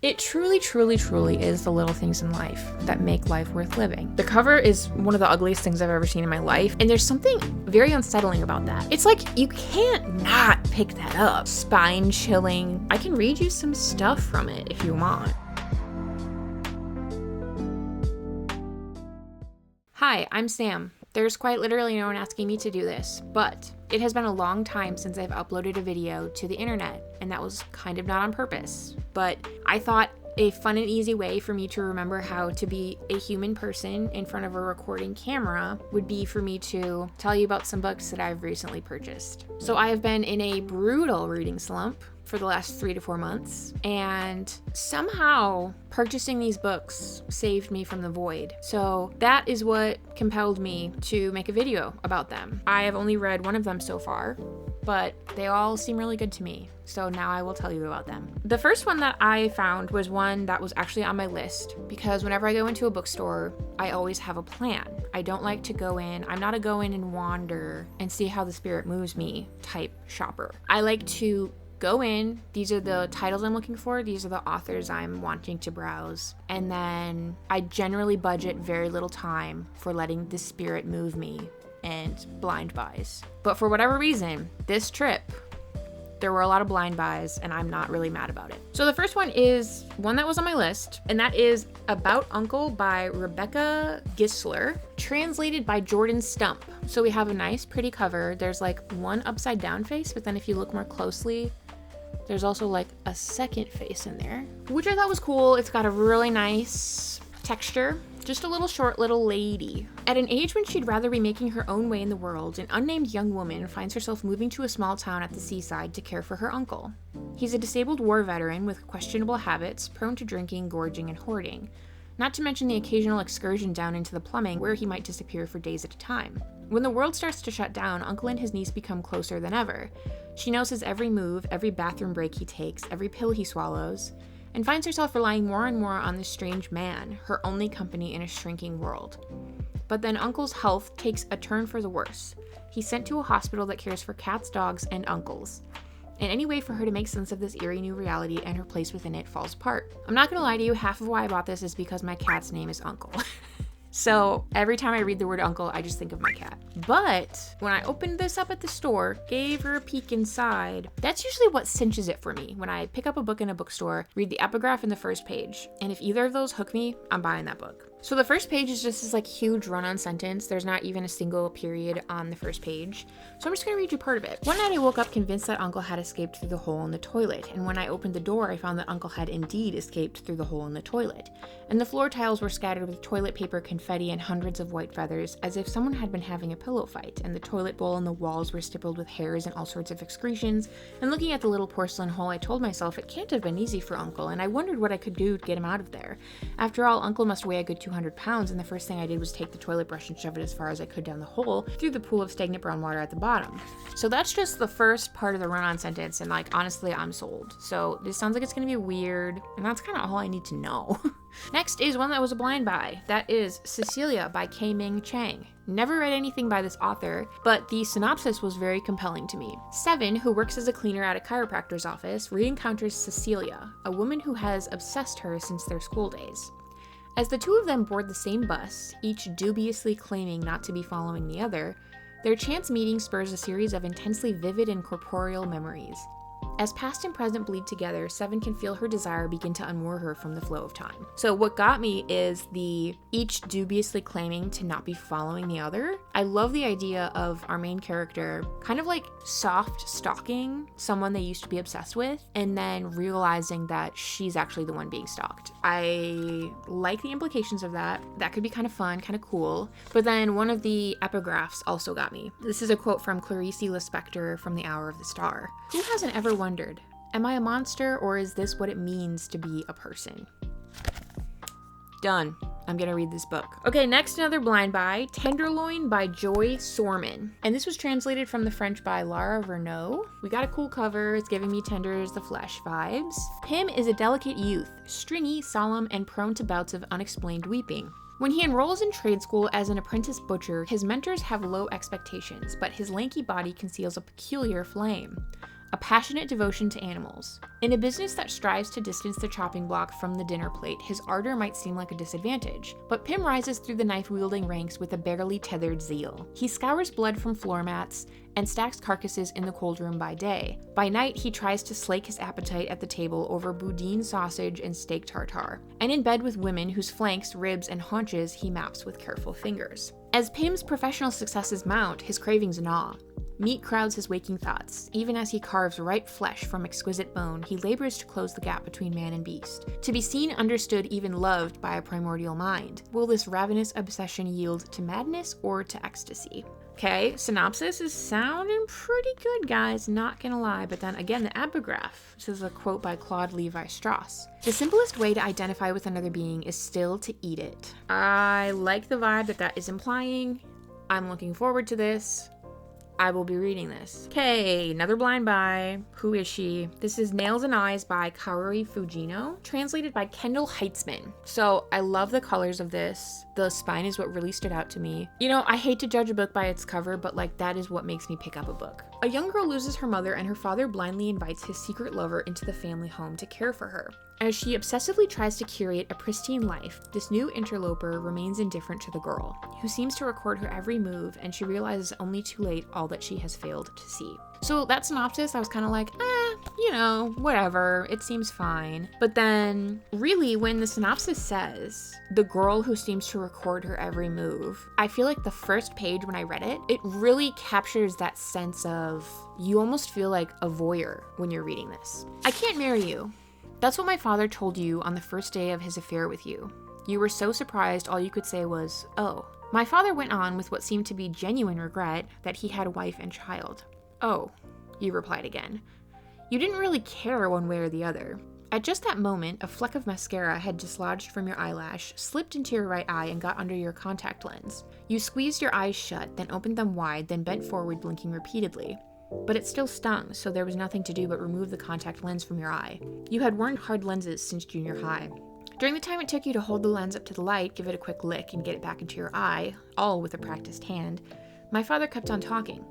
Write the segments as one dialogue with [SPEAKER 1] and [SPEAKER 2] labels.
[SPEAKER 1] It truly, truly, truly is the little things in life that make life worth living. The cover is one of the ugliest things I've ever seen in my life, and there's something very unsettling about that. It's like, you can't not pick that up. Spine chilling. I can read you some stuff from it if you want. Hi, I'm Sam. There's quite literally no one asking me to do this, but it has been a long time since I've uploaded a video to the internet, and that was kind of not on purpose. But I thought a fun and easy way for me to remember how to be a human person in front of a recording camera would be for me to tell you about some books that I've recently purchased. So I have been in a brutal reading slump for the last 3 to 4 months, and somehow purchasing these books saved me from the void. So that is what compelled me to make a video about them. I have only read one of them so far, but they all seem really good to me. So now I will tell you about them. The first one that I found was one that was actually on my list because whenever I go into a bookstore, I always have a plan. I don't like to go in. I'm not a go in and wander and see how the spirit moves me type shopper. I like to go in, these are the titles I'm looking for, these are the authors I'm wanting to browse, and then I generally budget very little time for letting the spirit move me and blind buys. But for whatever reason, this trip, there were a lot of blind buys, and I'm not really mad about it. So the first one is one that was on my list, and that is About Uncle by Rebecca Gisler, translated by Jordan Stump. So we have a nice, pretty cover. There's like one upside down face, but then if you look more closely, there's also like a second face in there, which I thought was cool. It's got a really nice texture. Just a little short little lady. At an age when she'd rather be making her own way in the world, an unnamed young woman finds herself moving to a small town at the seaside to care for her uncle. He's a disabled war veteran with questionable habits, prone to drinking, gorging, and hoarding. Not to mention the occasional excursion down into the plumbing where he might disappear for days at a time. When the world starts to shut down, Uncle and his niece become closer than ever. She knows his every move, every bathroom break he takes, every pill he swallows, and finds herself relying more and more on this strange man, her only company in a shrinking world. But then Uncle's health takes a turn for the worse. He's sent to a hospital that cares for cats, dogs, and uncles. And any way for her to make sense of this eerie new reality and her place within it falls apart. I'm not gonna lie to you, half of why I bought this is because my cat's name is Uncle. So every time I read the word uncle, I just think of my cat. But when I opened this up at the store, gave her a peek inside, that's usually what cinches it for me. When I pick up a book in a bookstore, read the epigraph in the first page, and if either of those hook me, I'm buying that book. So the first page is just this like huge run-on sentence. There's not even a single period on the first page. So I'm just gonna read you part of it. One night I woke up convinced that Uncle had escaped through the hole in the toilet, and when I opened the door, I found that Uncle had indeed escaped through the hole in the toilet. And the floor tiles were scattered with toilet paper, confetti, and hundreds of white feathers, as if someone had been having a pillow fight, and the toilet bowl and the walls were stippled with hairs and all sorts of excretions. And looking at the little porcelain hole, I told myself it can't have been easy for Uncle, and I wondered what I could do to get him out of there. After all, Uncle must weigh a good 200 pounds, and the first thing I did was take the toilet brush and shove it as far as I could down the hole through the pool of stagnant brown water at the bottom. So that's just the first part of the run-on sentence, and like honestly, I'm sold. So this sounds like it's gonna be weird, and that's kind of all I need to know. Next is one that was a blind buy. That is Cecilia by K-Ming Chang. Never read anything by this author, but the synopsis was very compelling to me. Seven, who works as a cleaner at a chiropractor's office, re-encounters Cecilia, a woman who has obsessed her since their school days. As the two of them board the same bus, each dubiously claiming not to be following the other, their chance meeting spurs a series of intensely vivid and corporeal memories. As past and present bleed together, Seven can feel her desire begin to unmoor her from the flow of time. So what got me is the each dubiously claiming to not be following the other. I love the idea of our main character kind of like soft stalking someone they used to be obsessed with, and then realizing that she's actually the one being stalked. I like the implications of that. That could be kind of fun, kind of cool. But then one of the epigraphs also got me. This is a quote from Clarice Lispector from The Hour of the Star. Who hasn't ever wondered, am I a monster, or is this what it means to be a person? Done. I'm gonna read this book. Okay, next another blind buy, Tenderloin by Joy Sorman. And this was translated from the French by Lara Vergnaud. We got a cool cover, it's giving me Tender as the Flesh vibes. Pym is a delicate youth, stringy, solemn, and prone to bouts of unexplained weeping. When he enrolls in trade school as an apprentice butcher, his mentors have low expectations, but his lanky body conceals a peculiar flame. a passionate devotion to animals. In a business that strives to distance the chopping block from the dinner plate, his ardor might seem like a disadvantage, but Pym rises through the knife-wielding ranks with a barely tethered zeal. He scours blood from floor mats and stacks carcasses in the cold room by day. By night, he tries to slake his appetite at the table over boudin sausage and steak tartare, and in bed with women whose flanks, ribs, and haunches he maps with careful fingers. As Pym's professional successes mount, his cravings gnaw. Meat crowds his waking thoughts. Even as he carves ripe flesh from exquisite bone, he labors to close the gap between man and beast. To be seen, understood, even loved by a primordial mind. Will this ravenous obsession yield to madness or to ecstasy? Okay, synopsis is sounding pretty good, guys, not gonna lie. But then again, the epigraph. This is a quote by Claude Levi-Strauss. The simplest way to identify with another being is still to eat it. I like the vibe that is implying. I'm looking forward to this. I will be reading this. Okay, another blind buy. Who is she? This is Nails and Eyes by Kaori Fujino, translated by Kendall Heitzman. So I love the colors of this. The spine is what really stood out to me. You know, I hate to judge a book by its cover, but like that is what makes me pick up a book. A young girl loses her mother and her father blindly invites his secret lover into the family home to care for her. As she obsessively tries to curate a pristine life, this new interloper remains indifferent to the girl, who seems to record her every move, and she realizes only too late all that she has failed to see. So that synopsis, I was kind of like, you know, whatever, it seems fine. But then, really, when the synopsis says, the girl who seems to record her every move, I feel like the first page when I read it, it really captures that sense of, you almost feel like a voyeur when you're reading this. I can't marry you. That's what my father told you on the first day of his affair with you. You were so surprised all you could say was, oh. My father went on with what seemed to be genuine regret that he had a wife and child. Oh, you replied again. You didn't really care one way or the other. At just that moment, a fleck of mascara had dislodged from your eyelash, slipped into your right eye, and got under your contact lens. You squeezed your eyes shut, then opened them wide, then bent forward, blinking repeatedly. But it still stung, so there was nothing to do but remove the contact lens from your eye. You had worn hard lenses since junior high. During the time it took you to hold the lens up to the light, give it a quick lick, and get it back into your eye, all with a practiced hand, my father kept on talking.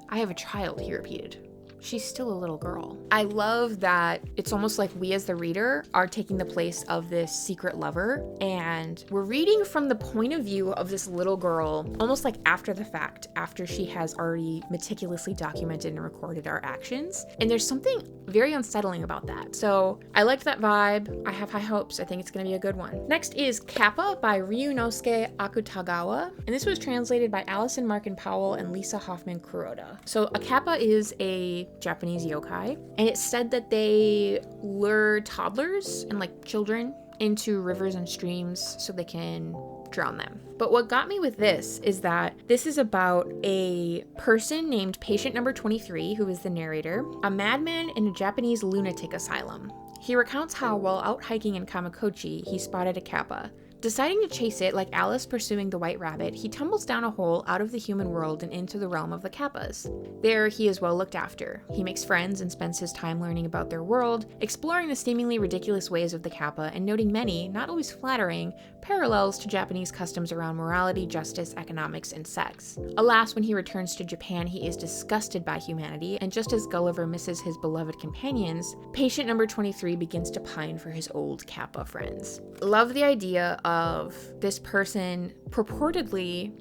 [SPEAKER 1] I have a child, he repeated. She's still a little girl. I love that it's almost like we as the reader are taking the place of this secret lover, and we're reading from the point of view of this little girl, almost like after the fact, after she has already meticulously documented and recorded our actions. And there's something very unsettling about that. So I liked that vibe. I have high hopes. I think it's gonna be a good one. Next is Kappa by Ryunosuke Akutagawa, and this was translated by Allison, Markin, Powell, and Lisa Hofmann-Kuroda. So a Kappa is a Japanese yokai, and it's said that they lure toddlers and like children into rivers and streams so they can drown them. But what got me with this is that this is about a person named Patient Number 23, who is the narrator, a madman in a Japanese lunatic asylum. He recounts how, while out hiking in Kamakochi, he spotted a kappa. Deciding to chase it like Alice pursuing the white rabbit, he tumbles down a hole out of the human world and into the realm of the kappas. There, he is well looked after. He makes friends and spends his time learning about their world, exploring the seemingly ridiculous ways of the kappa and noting many, not always flattering, parallels to Japanese customs around morality, justice, economics, and sex. Alas, when he returns to Japan, he is disgusted by humanity, and just as Gulliver misses his beloved companions, Patient Number 23 begins to pine for his old kappa friends. Love the idea of this person purportedly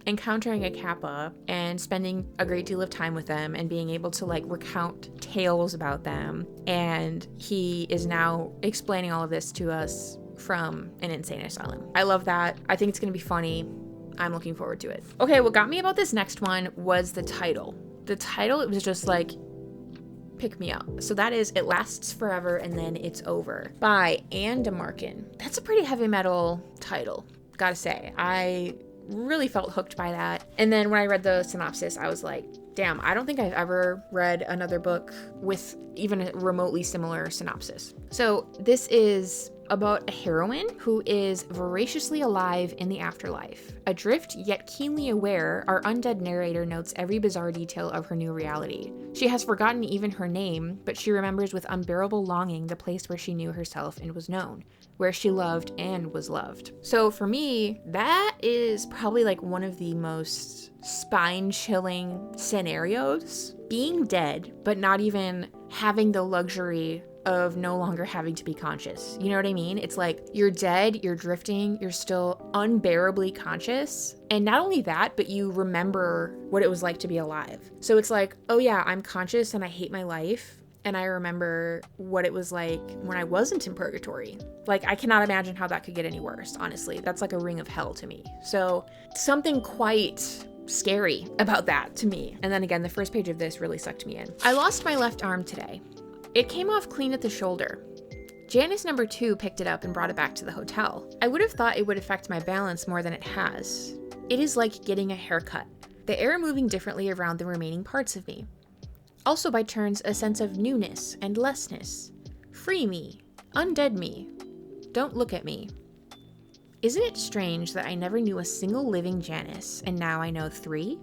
[SPEAKER 1] encountering a kappa and spending a great deal of time with them and being able to like recount tales about them, and he is now explaining all of this to us from an insane asylum. I love that. I think it's gonna be funny. I'm looking forward to it. Okay, what got me about this next one was the title. The title, it was just like, pick me up. So that is It Lasts Forever and Then It's Over by Markin. That's a pretty heavy metal title, gotta say. I really felt hooked by that. And then when I read the synopsis, I was like, damn, I don't think I've ever read another book with even a remotely similar synopsis. So this is about a heroine who is voraciously alive in the afterlife. Adrift yet keenly aware, our undead narrator notes every bizarre detail of her new reality. She has forgotten even her name, but she remembers with unbearable longing the place where she knew herself and was known, where she loved and was loved. So for me, that is probably like one of the most spine-chilling scenarios. Being dead, but not even having the luxury of no longer having to be conscious. You know what I mean? It's like you're dead, you're drifting, you're still unbearably conscious. And not only that, but you remember what it was like to be alive. So it's like, oh yeah, I'm conscious and I hate my life. And I remember what it was like when I wasn't in purgatory. Like, I cannot imagine how that could get any worse, honestly. That's like a ring of hell to me. So something quite scary about that to me. And then again, the first page of this really sucked me in. I lost my left arm today. It came off clean at the shoulder. Janice number 2 picked it up and brought it back to the hotel. I would have thought it would affect my balance more than it has. It is like getting a haircut. The air moving differently around the remaining parts of me. Also by turns a sense of newness and lessness. Free me. Undead me. Don't look at me. Isn't it strange that I never knew a single living Janice, and now I know 3?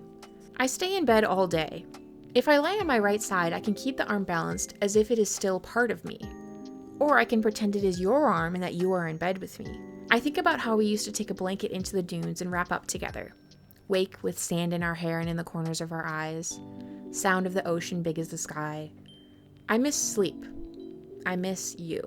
[SPEAKER 1] I stay in bed all day. If I lie on my right side, I can keep the arm balanced as if it is still part of me. Or I can pretend it is your arm and that you are in bed with me. I think about how we used to take a blanket into the dunes and wrap up together. Wake with sand in our hair and in the corners of our eyes. Sound of the ocean big as the sky. I miss sleep. I miss you.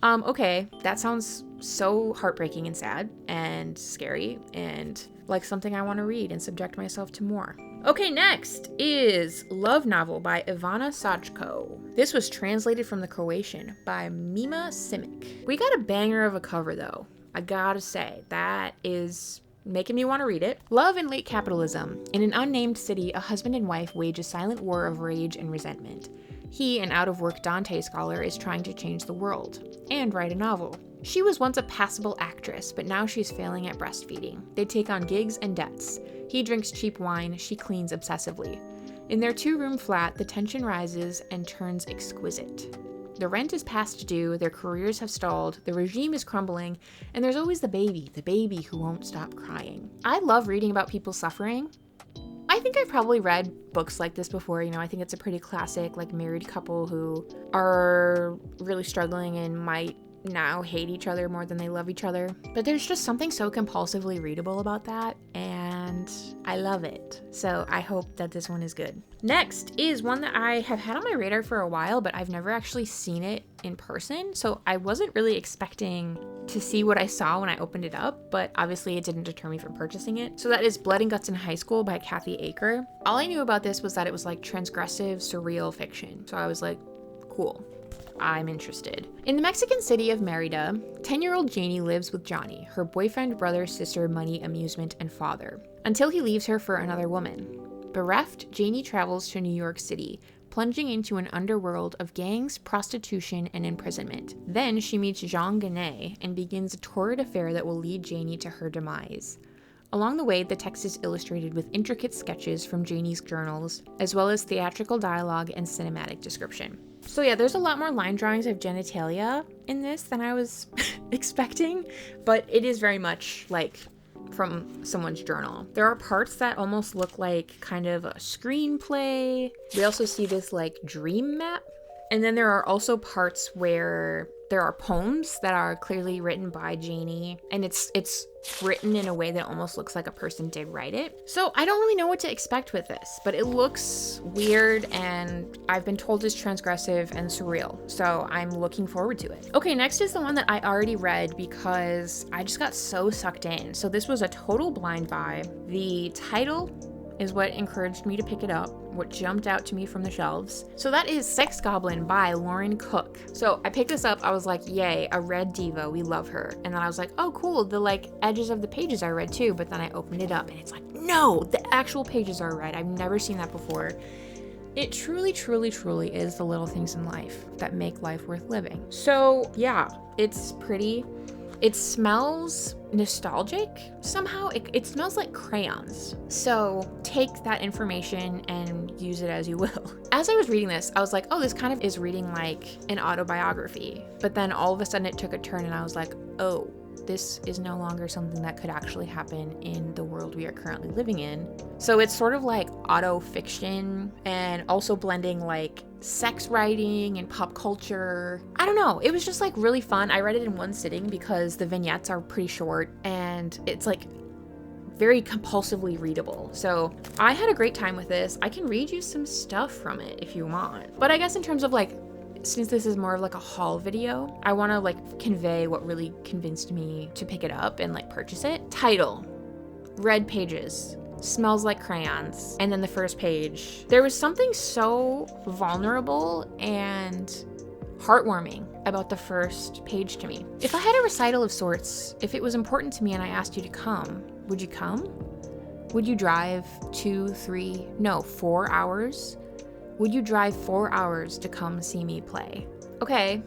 [SPEAKER 1] Okay, that sounds so heartbreaking and sad and scary and like something I want to read and subject myself to more. Okay, next is Love Novel by Ivana Sajko. This was translated from the Croatian by Mima, Simić. We got a banger of a cover though. I gotta say, that is making me want to read it. Love and late capitalism. In an unnamed city, a husband and wife wage a silent war of rage and resentment. He, an out-of-work Dante scholar, is trying to change the world and write a novel. She was once a passable actress, but now she's failing at breastfeeding. They take on gigs and debts. He drinks cheap wine, she cleans obsessively. In their 2-room flat, the tension rises and turns exquisite. The rent is past due, their careers have stalled, the regime is crumbling, and there's always the baby who won't stop crying. I love reading about people suffering. I think I've probably read books like this before, you know, I think it's a pretty classic, like, married couple who are really struggling and might now hate each other more than they love each other. But there's just something so compulsively readable about that, and I love it. So I hope that this one is good. Next is one that I have had on my radar for a while, but I've never actually seen it in person, so I wasn't really expecting to see what I saw when I opened it up, but obviously it didn't deter me from purchasing it. So that is Blood and Guts in High School by Kathy Acker. All I knew about this was that it was like transgressive, surreal fiction. So I was like, cool. I'm interested. In the Mexican city of Merida, 10-year-old Janie lives with Johnny, her boyfriend, brother, sister, money, amusement, and father, until he leaves her for another woman. Bereft, Janie travels to New York City, plunging into an underworld of gangs, prostitution, and imprisonment. Then she meets Jean Genet and begins a torrid affair that will lead Janie to her demise. Along the way, the text is illustrated with intricate sketches from Janie's journals, as well as theatrical dialogue and cinematic description. So yeah, there's a lot more line drawings of genitalia in this than I was expecting, but it is very much like from someone's journal. There are parts that almost look like kind of a screenplay. We also see this like dream map. And then there are also parts where there are poems that are clearly written by Janie, and it's written in a way that almost looks like a person did write it. So I don't really know what to expect with this, but it looks weird, and I've been told it's transgressive and surreal, so I'm looking forward to it. Okay, next is the one that I already read because I just got so sucked in. So this was a total blind buy. The title is what encouraged me to pick it up, what jumped out to me from the shelves. So that is Sex Goblin by Lauren Cook. So I picked this up, I was like, yay, a red diva, we love her. And then I was like, oh cool, the like edges of the pages are red too, but then I opened it up and it's like, no, the actual pages are red. I've never seen that before. It truly, truly, truly is the little things in life that make life worth living. So yeah, it's pretty. It smells nostalgic somehow. It smells like crayons. So take that information and use it as you will. As I was reading this, I was like, oh, this kind of is reading like an autobiography. But then all of a sudden it took a turn and I was like, oh, this is no longer something that could actually happen in the world we are currently living in. So it's sort of like auto fiction and also blending like sex writing and pop culture. I don't know. It was just like really fun. I read it in one sitting because the vignettes are pretty short and it's like very compulsively readable. So I had a great time with this. I can read you some stuff from it if you want. But I guess in terms of like, since this is more of like a haul video, I want to like convey what really convinced me to pick it up and like purchase it. Title, red pages, smells like crayons, and then the first page. There was something so vulnerable and heartwarming about the first page to me. If I had a recital of sorts, if it was important to me and I asked you to come, would you come? Would you drive 4 hours? Would you drive 4 hours to come see me play? Okay,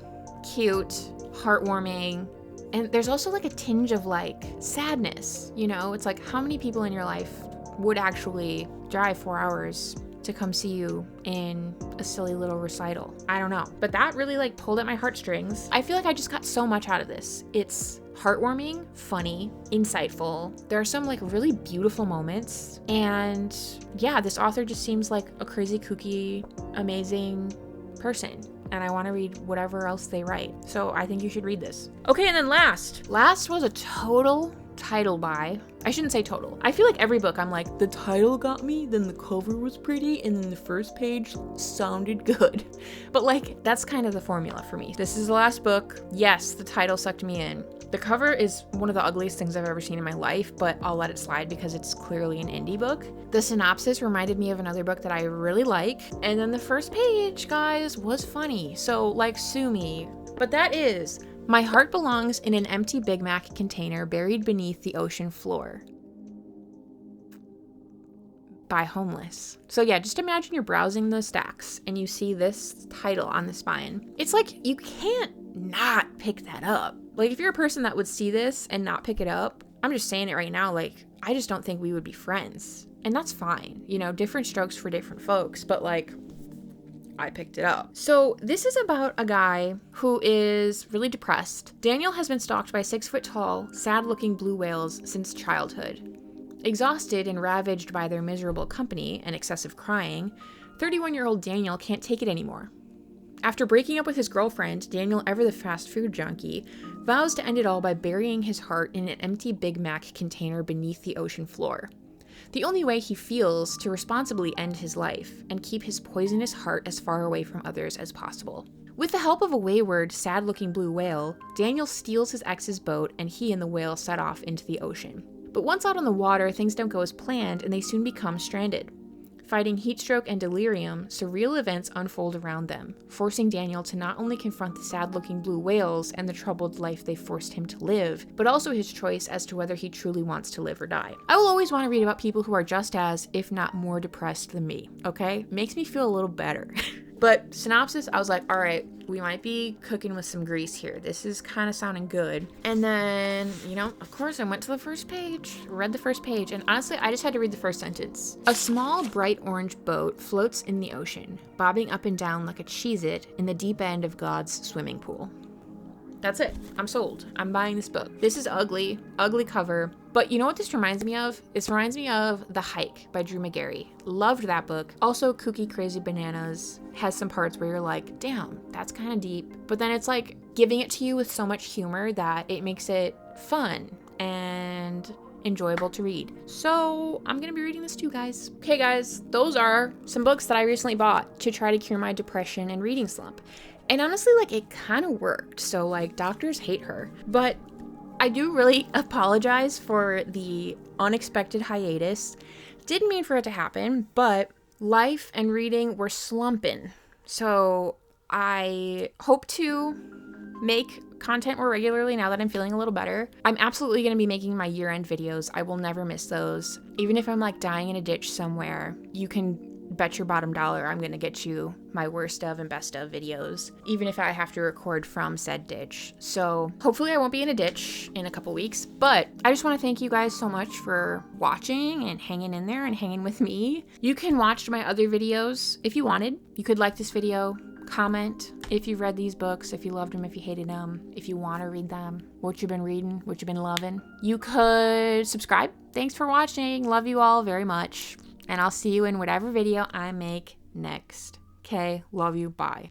[SPEAKER 1] cute, heartwarming, and there's also like a tinge of like sadness, you know? It's like, how many people in your life would actually drive 4 hours to come see you in a silly little recital? I don't know, but that really like pulled at my heartstrings. I feel like I just got so much out of this. It's heartwarming, funny, insightful. There are some like really beautiful moments. And yeah, this author just seems like a crazy, kooky, amazing person. And I want to read whatever else they write. So I think you should read this. Okay, and then last was a total title buy. I shouldn't say total. I feel like every book I'm like, the title got me, then the cover was pretty, and then the first page sounded good. But like, that's kind of the formula for me. This is the last book. Yes, the title sucked me in. The cover is one of the ugliest things I've ever seen in my life, but I'll let it slide because it's clearly an indie book. The synopsis reminded me of another book that I really like, and then the first page, guys, was funny. So like, sue me. But that is My Heart Belongs in an Empty Big Mac Container Buried Beneath the Ocean Floor by Homeless. So yeah, just imagine you're browsing the stacks and you see this title on the spine. It's like, you can't not pick that up. Like, if you're a person that would see this and not pick it up, I'm just saying it right now, like, I just don't think we would be friends. And that's fine. You know, different strokes for different folks, but like, I picked it up. So this is about a guy who is really depressed. Daniel has been stalked by 6-foot-tall, sad-looking blue whales since childhood. Exhausted and ravaged by their miserable company and excessive crying, 31-year-old Daniel can't take it anymore. After breaking up with his girlfriend, Daniel, ever the fast food junkie, vows to end it all by burying his heart in an empty Big Mac container beneath the ocean floor. The only way he feels to responsibly end his life and keep his poisonous heart as far away from others as possible. With the help of a wayward, sad-looking blue whale, Daniel steals his ex's boat and he and the whale set off into the ocean. But once out on the water, things don't go as planned and they soon become stranded. Fighting heatstroke and delirium, surreal events unfold around them, forcing Daniel to not only confront the sad-looking blue whales and the troubled life they forced him to live, but also his choice as to whether he truly wants to live or die. I will always want to read about people who are just as, if not more, depressed than me, okay? Makes me feel a little better. But synopsis, I was like, all right, we might be cooking with some grease here. This is kind of sounding good. And then, you know, of course, I went to the first page, read the first page, and honestly, I just had to read the first sentence. A small, bright orange boat floats in the ocean, bobbing up and down like a Cheez-It in the deep end of God's swimming pool. That's it. I'm sold. I'm buying this book. This is ugly cover. But you know what this reminds me of? This reminds me of The Hike by Drew Magary. Loved that book. Also Kooky Crazy Bananas. Has some parts where you're like, damn, that's kind of deep. But then it's like giving it to you with so much humor that it makes it fun and enjoyable to read. So I'm gonna be reading this too, guys. Okay, guys, those are some books that I recently bought to try to cure my depression and reading slump. And honestly, like, it kind of worked. So, like, doctors hate her. But I do really apologize for the unexpected hiatus. Didn't mean for it to happen, but life and reading were slumping. So I hope to make content more regularly now that I'm feeling a little better. I'm absolutely going to be making my year-end videos. I will never miss those. Even if I'm, like, dying in a ditch somewhere, you can bet your bottom dollar I'm gonna get you my worst of and best of videos, even if I have to record from said ditch. So hopefully I won't be in a ditch in a couple weeks, but I just want to thank you guys so much for watching and hanging in there and hanging with me. You can watch my other videos if you wanted. You could like this video, comment if you've read these books, if you loved them, if you hated them, if you want to read them, what you've been reading, what you've been loving. You could subscribe. Thanks for watching. Love you all very much. And I'll see you in whatever video I make next. Okay, love you. Bye.